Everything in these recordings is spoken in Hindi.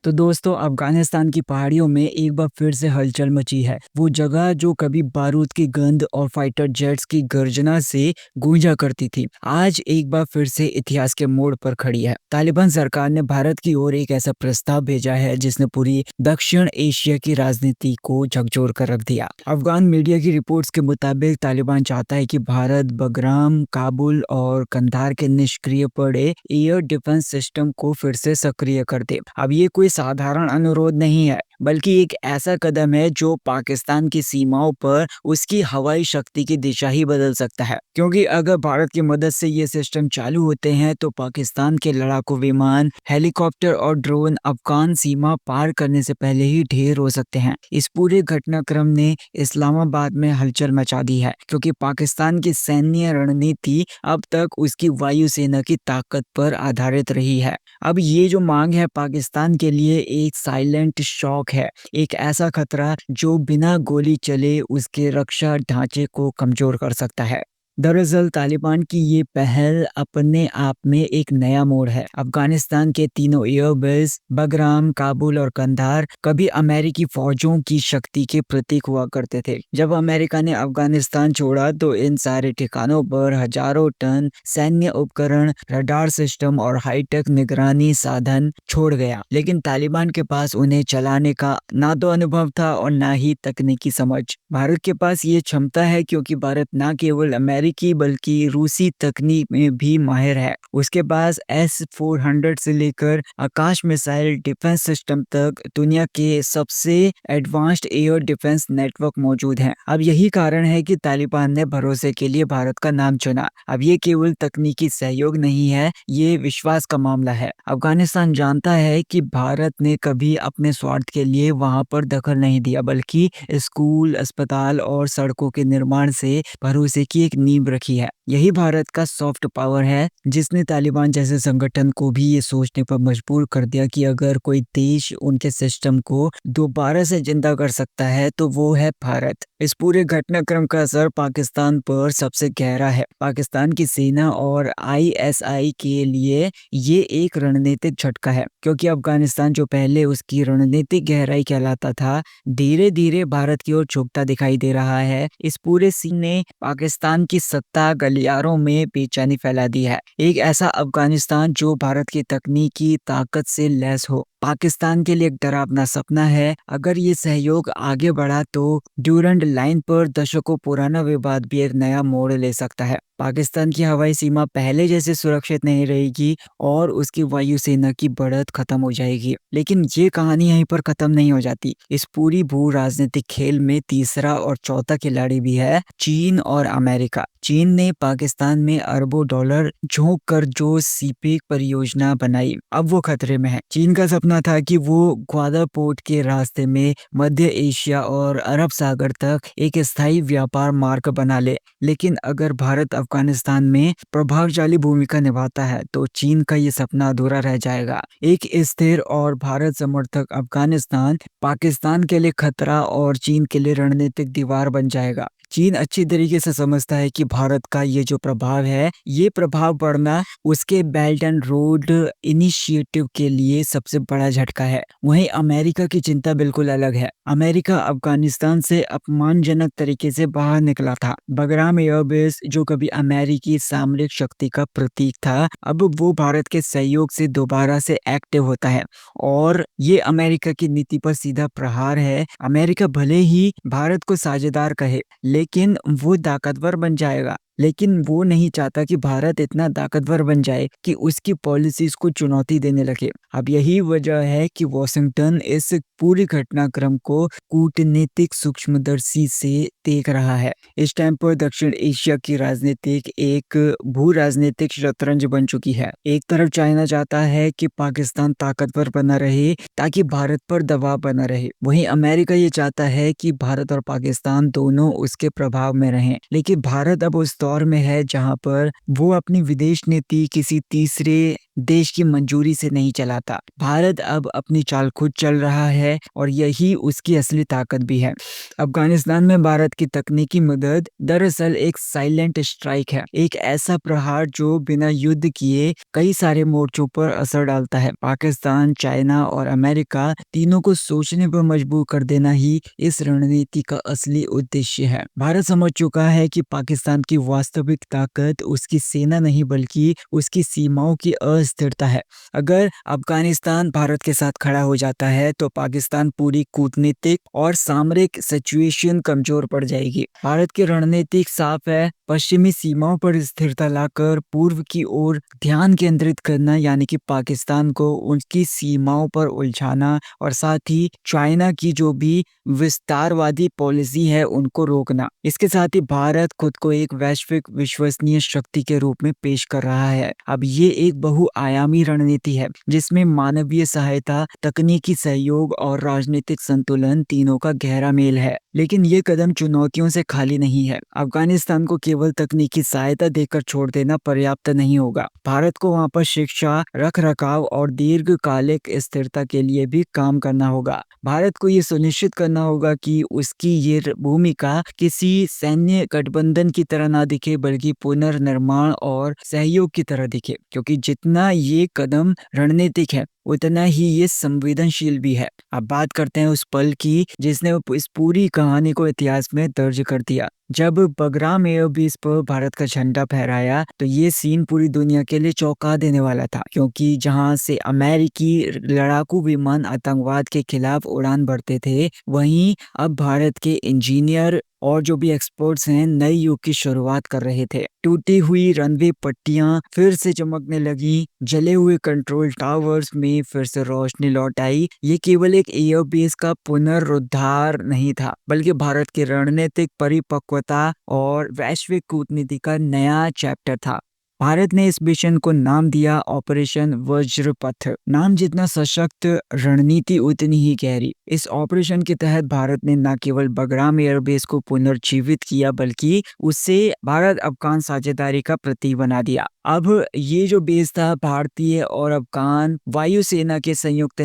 तो दोस्तों अफगानिस्तान की पहाड़ियों में एक बार फिर से हलचल मची है। वो जगह जो कभी बारूद की गंध और फाइटर जेट्स की गर्जना से गूंजा करती थी, आज एक बार फिर से इतिहास के मोड़ पर खड़ी है। तालिबान सरकार ने भारत की ओर एक ऐसा प्रस्ताव भेजा है जिसने पूरी दक्षिण एशिया की राजनीति को झकझोर कर रख दिया। अफगान मीडिया की रिपोर्ट्स के मुताबिक तालिबान चाहता है कि भारत बगराम, काबुल और कंधार के निष्क्रिय पड़े एयर डिफेंस सिस्टम को फिर से सक्रिय कर दे। अब ये कोई साधारण अनुरोध नहीं है, बल्कि एक ऐसा कदम है जो पाकिस्तान की सीमाओं पर उसकी हवाई शक्ति की दिशा ही बदल सकता है। क्योंकि अगर भारत की मदद से ये सिस्टम चालू होते हैं तो पाकिस्तान के लड़ाकू विमान, हेलीकॉप्टर और ड्रोन अफगान सीमा पार करने से पहले ही ढेर हो सकते हैं। इस पूरे घटनाक्रम ने इस्लामाबाद में हलचल मचा दी है, क्योंकि पाकिस्तान की सैन्य रणनीति अब तक उसकी वायुसेना की ताकत पर आधारित रही है। अब ये जो मांग है पाकिस्तान के लिए एक साइलेंट शॉक है, एक ऐसा खतरा जो बिना गोली चले उसके रक्षा ढांचे को कमजोर कर सकता है। दरअसल तालिबान की ये पहल अपने आप में एक नया मोड़ है। अफगानिस्तान के तीनों एयरबेस बगराम, काबुल और कंधार कभी अमेरिकी फौजों की शक्ति के प्रतीक हुआ करते थे। जब अमेरिका ने अफगानिस्तान छोड़ा तो इन सारे ठिकानों पर हजारों टन सैन्य उपकरण, रडार सिस्टम और हाईटेक निगरानी साधन छोड़ गया। लेकिन तालिबान के पास उन्हें चलाने का ना तो अनुभव था और ना ही तकनीकी समझ। भारत के पास ये क्षमता है, क्योंकि भारत न केवल अमेरिकी बल्कि रूसी तकनीक में भी माहिर है। उसके पास S-400 से लेकर आकाश मिसाइल डिफेंस सिस्टम तक दुनिया के सबसे एडवांस्ड एयर डिफेंस नेटवर्क मौजूद हैं। अब यही कारण है कि तालिबान ने भरोसे के लिए भारत का नाम चुना। अब ये केवल तकनीकी सहयोग नहीं है, ये विश्वास का मामला है। अफगानिस्तान जानता है कि भारत ने कभी अपने स्वार्थ के लिए वहां पर दखल नहीं दिया, बल्कि स्कूल, अस्पताल और सड़कों के निर्माण से भरोसे की एक नींव रखी है। यही भारत का सॉफ्ट पावर है, जिसने तालिबान जैसे संगठन को भी ये सोचने पर मजबूर कर दिया कि अगर कोई देश उनके सिस्टम को दोबारा से जिंदा कर सकता है तो वो है भारत। इस पूरे घटनाक्रम का असर पाकिस्तान पर सबसे गहरा है। पाकिस्तान की सेना और ISI के लिए ये एक रणनीतिक झटका है, क्योंकि अफगानिस्तान जो पहले उसकी रणनीतिक गहराई कहलाता था, धीरे धीरे भारत की ओर झुकता दिखाई दे रहा है। इस पूरे सीन ने पाकिस्तान की सत्ता गलियारों में बेचैनी फैला दी है। एक ऐसा अफगानिस्तान जो भारत की तकनीकी ताकत से लैस हो, पाकिस्तान के लिए एक डरावना सपना है। अगर ये सहयोग आगे बढ़ा तो ड्यूरंड लाइन पर दशकों पुराना विवाद भी एक नया मोड़ ले सकता है। पाकिस्तान की हवाई सीमा पहले जैसे सुरक्षित नहीं रहेगी और उसकी वायुसेना की बढ़त खत्म हो जाएगी। लेकिन ये कहानी यहीं पर खत्म नहीं हो जाती। इस पूरी भू राजनीतिक खेल में तीसरा और चौथा खिलाड़ी भी है, चीन और अमेरिका। चीन ने पाकिस्तान में अरबों डॉलर झोंक कर जो सीपेक परियोजना बनाई, अब वो खतरे में है। चीन का सपना था कि वो ग्वादर पोर्ट के रास्ते में मध्य एशिया और अरब सागर तक एक स्थायी व्यापार मार्ग बना ले। लेकिन अगर भारत अफगानिस्तान में प्रभावशाली भूमिका निभाता है तो चीन का ये सपना अधूरा रह जाएगा। एक स्थिर और भारत समर्थक अफगानिस्तान पाकिस्तान के लिए खतरा और चीन के लिए रणनीतिक दीवार बन जाएगा। चीन अच्छी तरीके से समझता है कि भारत का ये जो प्रभाव है, ये प्रभाव बढ़ना उसके बेल्ट एंड रोड इनिशिएटिव के लिए सबसे बड़ा झटका है। वहीं अमेरिका की चिंता बिल्कुल अलग है। अमेरिका अफगानिस्तान से अपमानजनक तरीके से बाहर निकला था। बगराम एयरबेस जो कभी अमेरिकी सामरिक शक्ति का प्रतीक था, अब वो भारत के सहयोग से दोबारा से एक्टिव होता है और ये अमेरिका की नीति पर सीधा प्रहार है। अमेरिका भले ही भारत को साझेदार कहे, लेकिन वो ताकतवर बन जाएगा। लेकिन वो नहीं चाहता कि भारत इतना ताकतवर बन जाए कि उसकी पॉलिसीज को चुनौती देने लगे। अब यही वजह है कि वॉशिंगटन इस पूरी घटनाक्रम को कूटनीतिक सूक्ष्मदर्शी से देख रहा है। इस टाइम पर दक्षिण एशिया की राजनीतिक एक भू राजनीतिक शतरंज बन चुकी है। एक तरफ चाइना चाहता है कि पाकिस्तान ताकतवर बना रहे ताकि भारत पर दबाव बना रहे। वहीं अमेरिका ये चाहता है कि भारत और पाकिस्तान दोनों उसके प्रभाव में रहें। लेकिन भारत अब उस दौर में है जहां पर वो अपनी विदेश नीति किसी तीसरे देश की मंजूरी से नहीं चला था। भारत अब अपनी चाल खुद चल रहा है और यही उसकी असली ताकत भी है। अफगानिस्तान में भारत की तकनीकी मदद दरअसल एक साइलेंट स्ट्राइक है, एक ऐसा प्रहार जो बिना युद्ध किए कई सारे मोर्चों पर असर डालता है। पाकिस्तान, चाइना और अमेरिका तीनों को सोचने पर मजबूर कर देना ही इस रणनीति का असली उद्देश्य है। भारत समझ चुका है कि पाकिस्तान की वास्तविक ताकत उसकी सेना नहीं बल्कि उसकी सीमाओं की अस्थिरता है। अगर अफगानिस्तान भारत के साथ खड़ा हो जाता है तो पाकिस्तान पूरी कूटनीतिक और सामरिक सिचुएशन कमजोर पड़ जाएगी। भारत की रणनीतिक साफ है, पश्चिमी सीमाओं पर स्थिरता लाकर पूर्व की ओर ध्यान केंद्रित करना, यानी कि पाकिस्तान को उनकी सीमाओं पर उलझाना और साथ ही चाइना की जो भी विस्तारवादी पॉलिसी है उनको रोकना। इसके साथ ही भारत खुद को एक वैश्विक विश्वसनीय शक्ति के रूप में पेश कर रहा है। अब ये एक बहुआयामी रणनीति है जिसमें मानवीय सहायता, तकनीकी सहयोग और राजनीतिक संतुलन तीनों का गहरा मेल है। लेकिन ये कदम चुनौतियों से खाली नहीं है। अफगानिस्तान को केवल तकनीकी सहायता देकर छोड़ देना पर्याप्त नहीं होगा। भारत को वहां पर शिक्षा, रखरखाव और दीर्घकालिक स्थिरता के लिए भी काम करना होगा। भारत को ये सुनिश्चित करना होगा कि उसकी ये भूमिका किसी सैन्य गठबंधन की तरह ना दिखे बल्कि पुनर्निर्माण और सहयोग की तरह दिखे, क्योंकि जितना ये कदम रणनीतिक है उतना ही ये संवेदनशील भी है। अब बात करते हैं उस पल की जिसने इस पूरी कहानी को इतिहास में दर्ज कर दिया। जब बगराम एयरबेस पर भारत का झंडा फहराया तो ये सीन पूरी दुनिया के लिए चौंका देने वाला था, क्योंकि जहां से अमेरिकी लड़ाकू विमान आतंकवाद के खिलाफ उड़ान भरते थे, वहीं अब भारत के इंजीनियर और जो भी एक्सपर्ट्स हैं नए युग की शुरुआत कर रहे थे। टूटी हुई रनवे पट्टियां फिर से चमकने लगी, जले हुए कंट्रोल टावर्स में फिर से रोशनी लौट आई। ये केवल एक एयरबेस का पुनरुद्धार नहीं था, बल्कि भारत की रणनीतिक परिपक्वता और वैश्विक कूटनीति का नया चैप्टर था। भारत ने इस मिशन को नाम दिया ऑपरेशन वज्रपथ। नाम जितना सशक्त, रणनीति उतनी ही गहरी। इस ऑपरेशन के तहत भारत ने न केवल बगराम एयरबेस को पुनर्जीवित किया बल्कि उसे भारत अफगान साझेदारी का प्रतीक बना दिया। अब ये जो बेस था भारतीय और अफगान वायुसेना के संयुक्त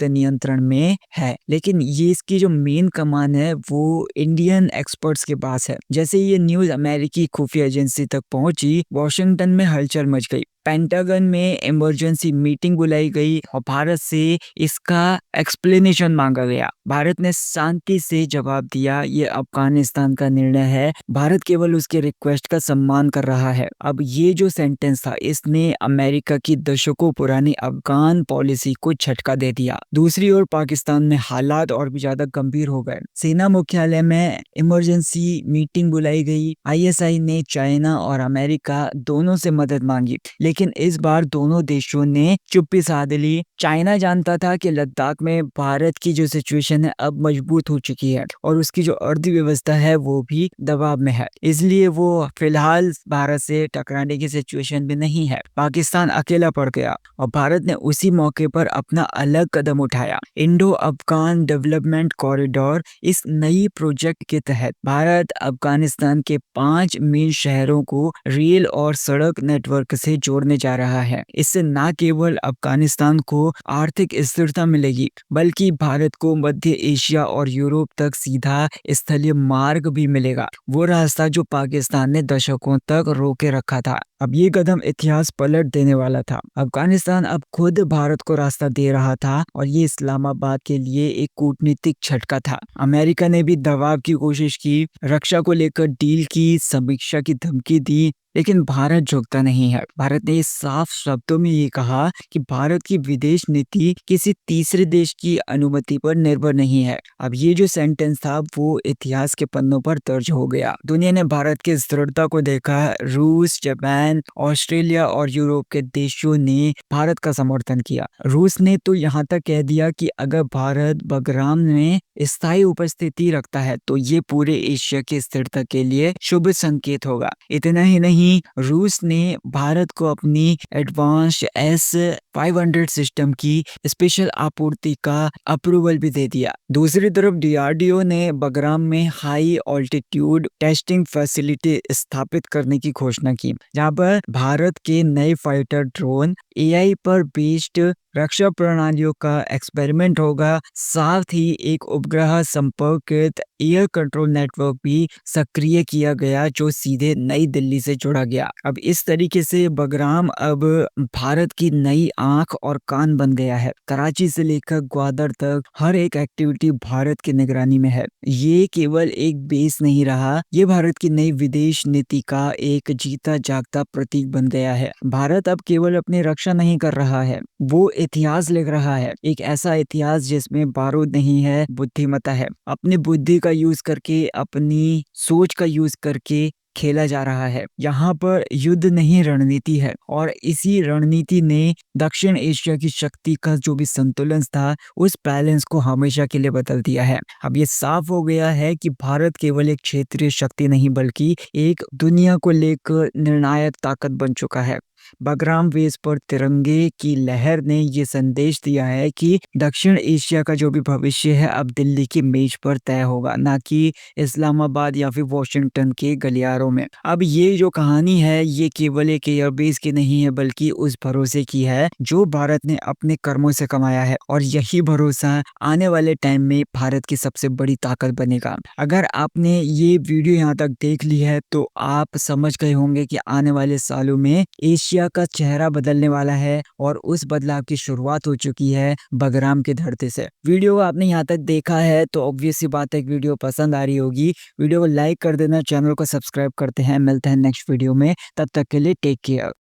नियंत्रण में है, लेकिन ये इसकी जो मेन कमान है वो इंडियन एक्सपर्ट्स के पास है। जैसे ये न्यूज अमेरिकी खुफिया एजेंसी तक पहुंची, वॉशिंगटन में हलचल मच गई, पेंटागन में इमरजेंसी मीटिंग बुलाई गई और भारत से इसका एक्सप्लेनेशन मांगा गया। भारत ने शांति से जवाब दिया, ये अफगानिस्तान का निर्णय है, भारत केवल उसके रिक्वेस्ट का सम्मान कर रहा है। अब ये जो सेंटेंस था इसने अमेरिका की दशकों पुरानी अफगान पॉलिसी को झटका दे दिया। दूसरी ओर पाकिस्तान में हालात और भी ज्यादा गंभीर हो गए। सेना मुख्यालय में इमरजेंसी मीटिंग बुलाई गई। ISI ने चाइना और अमेरिका दोनों से मदद मांगी, लेकिन इस बार दोनों देशों ने चुप्पी साध ली। चाइना जानता था कि लद्दाख में भारत की जो सिचुएशन है अब मजबूत हो चुकी है और उसकी जो अर्थव्यवस्था है वो भी दबाव में है, इसलिए वो फिलहाल भारत से टकराने की सिचुएशन में नहीं है। पाकिस्तान अकेला पड़ गया और भारत ने उसी मौके पर अपना अलग कदम उठाया, इंडो अफगान डेवलपमेंट कॉरिडोर। इस नई प्रोजेक्ट के तहत भारत अफगानिस्तान के 5 मेन शहरों को रेल और सड़क नेटवर्क से जोड़ने जा रहा है। इससे न केवल अफगानिस्तान को आर्थिक स्थिरता मिलेगी बल्कि भारत को मध्य एशिया और यूरोप तक सीधा स्थलीय मार्ग भी मिलेगा, वो रास्ता जो पाकिस्तान ने दशकों तक रोके रखा था। अब ये कदम इतिहास पलट देने वाला था। अफगानिस्तान अब खुद भारत को रास्ता दे रहा था और ये इस्लामाबाद के लिए एक कूटनीतिक झटका था। अमेरिका ने भी दबाव की कोशिश की, रक्षा को लेकर डील की, समीक्षा की धमकी दी, लेकिन भारत झुकता नहीं है। भारत ने साफ शब्दों में ये कहा कि भारत की विदेश नीति किसी तीसरे देश की अनुमति पर निर्भर नहीं है। अब ये जो सेंटेंस था वो इतिहास के पन्नों पर दर्ज हो गया। दुनिया ने भारत की दृढ़ता को देखा। रूस, जापान, ऑस्ट्रेलिया और यूरोप के देशों ने भारत का समर्थन किया। रूस ने तो यहाँ तक कह दिया कि अगर भारत बगराम में स्थायी उपस्थिति रखता है तो ये पूरे एशिया की स्थिरता के लिए शुभ संकेत होगा। इतना ही नहीं, रूस ने भारत को अपनी एडवांस 500 सिस्टम की स्पेशल आपूर्ति का अप्रूवल भी दे दिया। दूसरी तरफ डीआरडीओ ने बगराम में हाई ऑल्टीट्यूड टेस्टिंग फैसिलिटी स्थापित करने की घोषणा की, जहां पर भारत के नए फाइटर ड्रोन एआई पर बेस्ड रक्षा प्रणालियों का एक्सपेरिमेंट होगा। साथ ही एक उपग्रह संपर्कित एयर कंट्रोल नेटवर्क भी सक्रिय किया गया, जो सीधे नई दिल्ली से जुड़ा गया। अब इस तरीके से बगराम अब भारत की नई आंख और कान बन गया है। कराची से लेकर ग्वादर तक हर एक एक्टिविटी भारत की निगरानी में है। ये केवल एक बेस नहीं रहा, ये भारत की नई विदेश नीति का एक जीता जागता प्रतीक बन गया है। भारत अब केवल अपनी रक्षा नहीं कर रहा है, वो इतिहास लिख रहा है। एक ऐसा इतिहास जिसमें बारूद नहीं है, बुद्धिमत्ता है। अपनी बुद्धि का यूज करके, अपनी सोच का यूज करके खेला जा रहा है। यहाँ पर युद्ध नहीं, रणनीति है, और इसी रणनीति ने दक्षिण एशिया की शक्ति का जो भी संतुलन था, उस बैलेंस को हमेशा के लिए बदल दिया है। अब ये साफ हो गया है कि भारत केवल एक क्षेत्रीय शक्ति नहीं, बल्कि एक दुनिया को लेकर निर्णायक ताकत बन चुका है। बगराम वेस पर तिरंगे की लहर ने ये संदेश दिया है कि दक्षिण एशिया का जो भी भविष्य है अब दिल्ली की मेज पर तय होगा, ना कि इस्लामाबाद या फिर वॉशिंगटन के गलियारों में। अब ये जो कहानी है, ये केवल एक एयरबेस की नहीं है, बल्कि उस भरोसे की है जो भारत ने अपने कर्मों से कमाया है, और यही भरोसा आने वाले टाइम में भारत की सबसे बड़ी ताकत बनेगा। अगर आपने ये वीडियो यहाँ तक देख ली है, तो आप समझ गए होंगे कि आने वाले सालों में एशिया का चेहरा बदलने वाला है, और उस बदलाव की शुरुआत हो चुकी है बगराम के धरती से। वीडियो को आपने यहाँ तक देखा है तो ऑब्वियस सी बात है, वीडियो पसंद आ रही होगी। वीडियो को लाइक कर देना, चैनल को सब्सक्राइब करते हैं। मिलते हैं नेक्स्ट वीडियो में, तब तक के लिए टेक केयर।